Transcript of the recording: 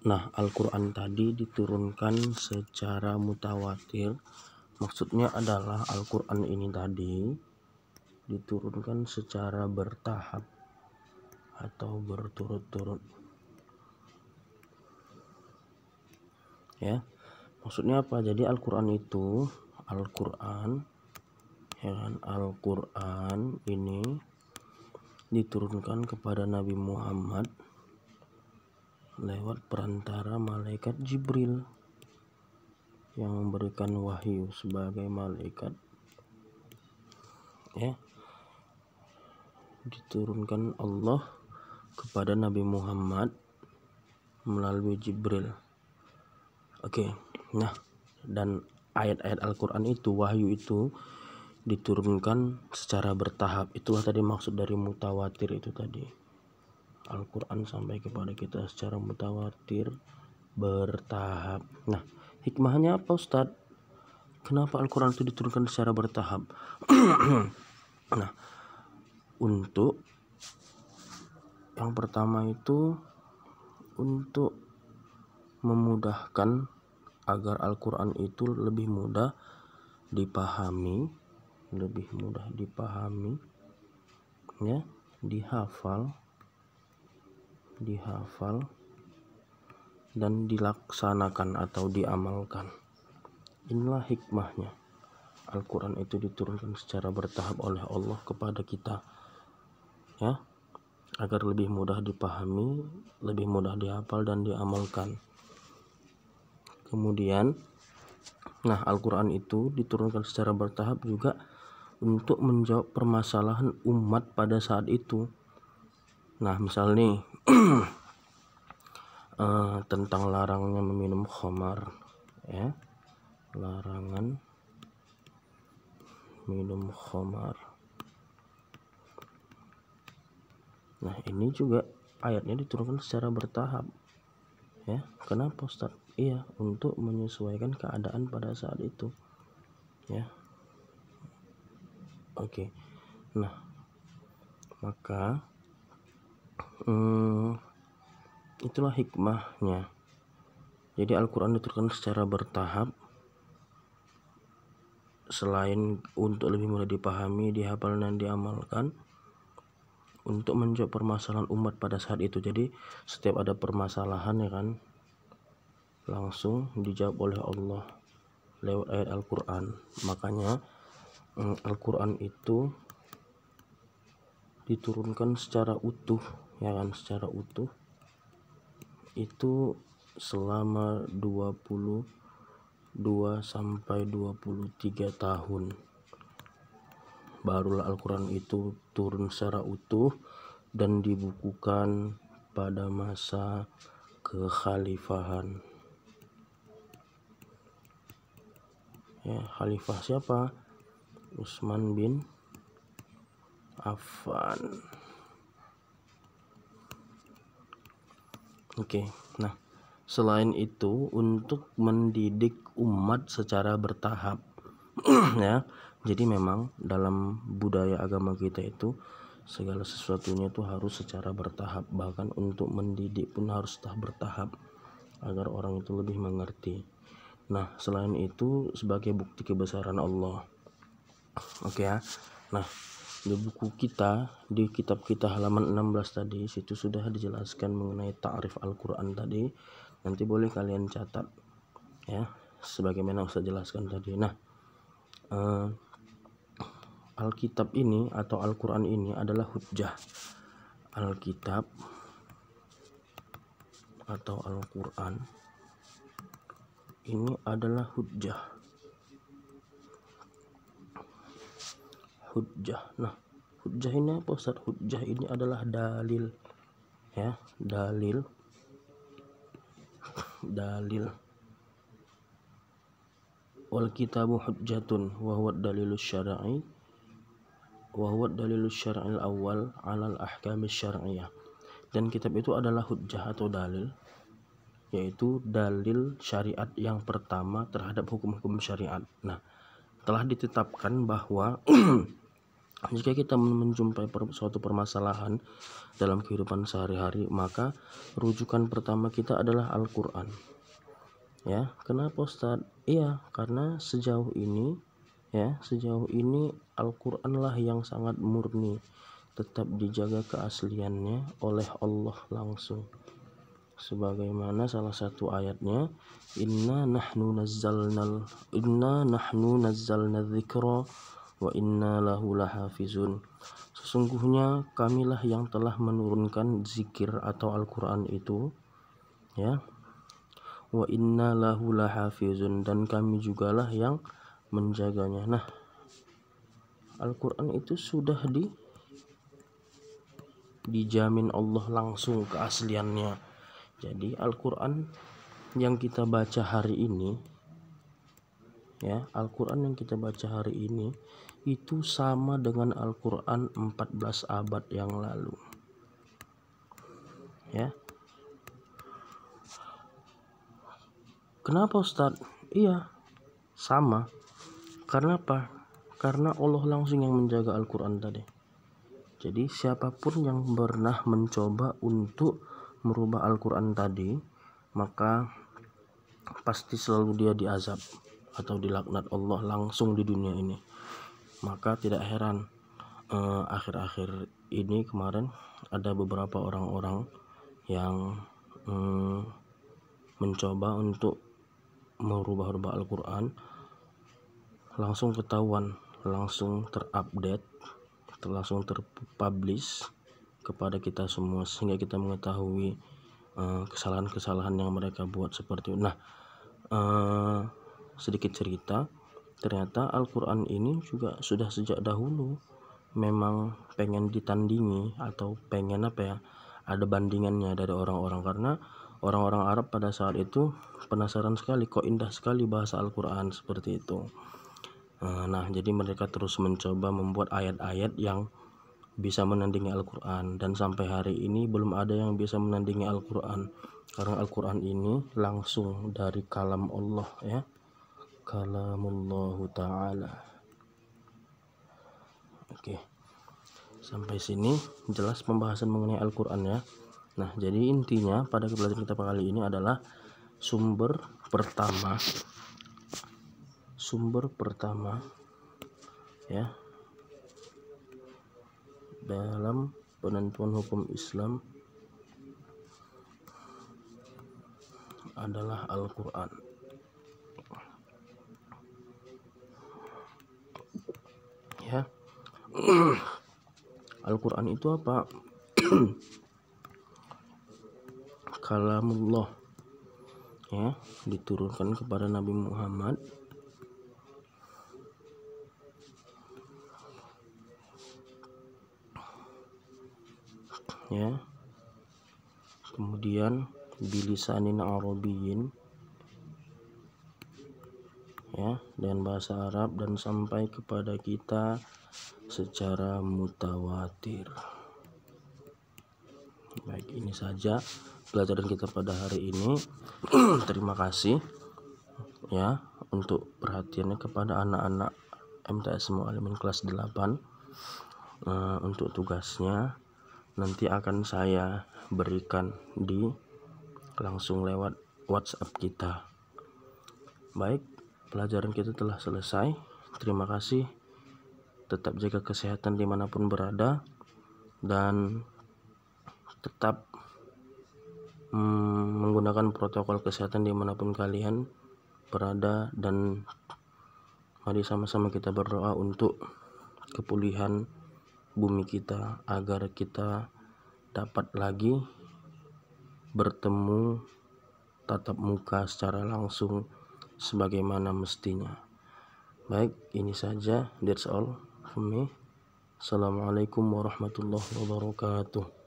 Nah, Al-Quran tadi diturunkan secara mutawatir. Maksudnya adalah Al-Quran ini tadi diturunkan secara bertahap atau berturut-turut. Ya, maksudnya apa? Jadi Al-Quran itu, Al-Quran ini diturunkan kepada Nabi Muhammad lewat perantara malaikat Jibril yang memberikan wahyu sebagai malaikat, ya, diturunkan Allah kepada Nabi Muhammad melalui Jibril. Oke, nah, dan ayat-ayat Al-Quran itu, wahyu itu diturunkan secara bertahap. Itulah tadi maksud dari mutawatir itu tadi. Al-Quran sampai kepada kita secara mutawatir bertahap. Nah, hikmahnya apa, Ustadz? Kenapa Al-Quran itu diturunkan secara bertahap? Nah, untuk yang pertama itu untuk memudahkan agar Al-Quran itu lebih mudah dipahami, ya, dihafal dan dilaksanakan atau diamalkan. Inilah hikmahnya. Al-Quran itu diturunkan secara bertahap oleh Allah kepada kita, ya, agar lebih mudah dipahami, lebih mudah dihafal dan diamalkan. Kemudian, nah, Al-Quran itu diturunkan secara bertahap juga untuk menjawab permasalahan umat pada saat itu. Nah, misal nih tentang larangnya meminum khamar, ya, larangan minum khamar. Nah, ini juga ayatnya diturunkan secara bertahap, ya. Kenapa, Ustaz? Iya, untuk menyesuaikan keadaan pada saat itu, ya. Oke. Nah, maka itulah hikmahnya. Jadi Al-Quran diturunkan secara bertahap, selain untuk lebih mudah dipahami, dihafal dan diamalkan, untuk menjawab permasalahan umat pada saat itu. Jadi setiap ada permasalahan, ya kan, langsung dijawab oleh Allah lewat ayat Al-Quran. Makanya Al-Quran itu diturunkan secara utuh, ya kan, secara utuh itu selama 22 sampai 23 tahun. Barulah Al-Quran itu turun secara utuh dan dibukukan pada masa kekhalifahan. Ya, khalifah siapa? Utsman bin Affan. Oke, nah, selain itu untuk mendidik umat secara bertahap, ya. Jadi memang dalam budaya agama kita itu segala sesuatunya itu harus secara bertahap, bahkan untuk mendidik pun harus bertahap agar orang itu lebih mengerti. Nah, selain itu sebagai bukti kebesaran Allah. Oke, ya. Nah, di buku kita, di kitab kita halaman 16 tadi, situ sudah dijelaskan mengenai ta'rif Al-Quran tadi. Nanti boleh kalian catat, ya, sebagaimana Ustaz jelaskan tadi. Nah, Alkitab ini atau Al-Quran ini adalah hujjah. Alkitab atau Al-Quran ini adalah hujjah. Nah, hujjah ini apa, Ustaz? Hujjah ini adalah dalil, ya, dalil. Wal kitabu hujjatun wa huwa dalilus syar'i al-awwal 'ala al-ahkam asy-syar'iyyah. Dan kitab itu adalah hujjah atau dalil, yaitu dalil syariat yang pertama terhadap hukum-hukum syariat. Nah, telah ditetapkan bahwa Jika kita menjumpai suatu permasalahan dalam kehidupan sehari-hari, maka rujukan pertama kita adalah Al-Quran. Ya, kenapa Ustaz? Iya, karena sejauh ini Al-Quran lah yang sangat murni, tetap dijaga keasliannya oleh Allah langsung. Sebagaimana salah satu ayatnya, inna nahnu nazzalna dzikra wa inna lahu lahafizun. Sesungguhnya kamilah yang telah menurunkan zikir atau Al-Quran itu, ya. Wa inna lahu lahafizun, dan kami jugalah yang menjaganya. Nah, Al-Quran itu sudah dijamin Allah langsung keasliannya. Jadi Al-Quran yang kita baca hari ini, ya, Al-Quran yang kita baca hari ini itu sama dengan Al-Quran 14 abad yang lalu. Ya. Kenapa Ustaz? Iya, sama. Karena apa? Karena Allah langsung yang menjaga Al-Quran tadi. Jadi siapapun yang pernah mencoba untuk merubah Al-Quran tadi, maka pasti selalu dia diazab atau dilaknat Allah langsung di dunia ini. Maka tidak heran akhir-akhir ini kemarin ada beberapa orang-orang yang mencoba untuk merubah Al-Quran, langsung ketahuan, langsung terupdate, langsung terpublish kepada kita semua, sehingga kita mengetahui kesalahan-kesalahan yang mereka buat seperti itu. Nah, sedikit cerita, ternyata Al-Quran ini juga sudah sejak dahulu memang pengen ditandingi atau pengen ada bandingannya dari orang-orang, karena orang-orang Arab pada saat itu penasaran sekali, kok indah sekali bahasa Al-Quran seperti itu. Nah, jadi mereka terus mencoba membuat ayat-ayat yang bisa menandingi Al-Quran, dan sampai hari ini belum ada yang bisa menandingi Al-Quran, karena Al-Quran ini langsung dari kalam Allah, ya, kalamullahu ta'ala. Oke, sampai sini jelas pembahasan mengenai Al-Quran, ya. Nah, jadi intinya pada pelajaran kita kali ini adalah sumber pertama ya dalam penentuan hukum Islam adalah Al-Quran. Ya. Al-Quran itu apa? Kalamullah, ya, diturunkan kepada Nabi Muhammad ya, kemudian bilisanin Arabiyyin, ya, dengan bahasa Arab, dan sampai kepada kita secara mutawatir. Baik, ini saja pelajaran kita pada hari ini. Terima kasih, ya, untuk perhatiannya kepada anak-anak MTS Mu'alimin kelas 8. Untuk tugasnya nanti akan saya berikan langsung lewat WhatsApp kita. Baik, pelajaran kita telah selesai. Terima kasih. Tetap jaga kesehatan dimanapun berada, dan tetap menggunakan protokol kesehatan dimanapun kalian berada, dan mari sama-sama kita berdoa untuk kepulihan bumi kita, agar kita dapat lagi bertemu tatap muka secara langsung sebagaimana mestinya. Baik, ini saja, that's all from me. Assalamualaikum warahmatullahi wabarakatuh.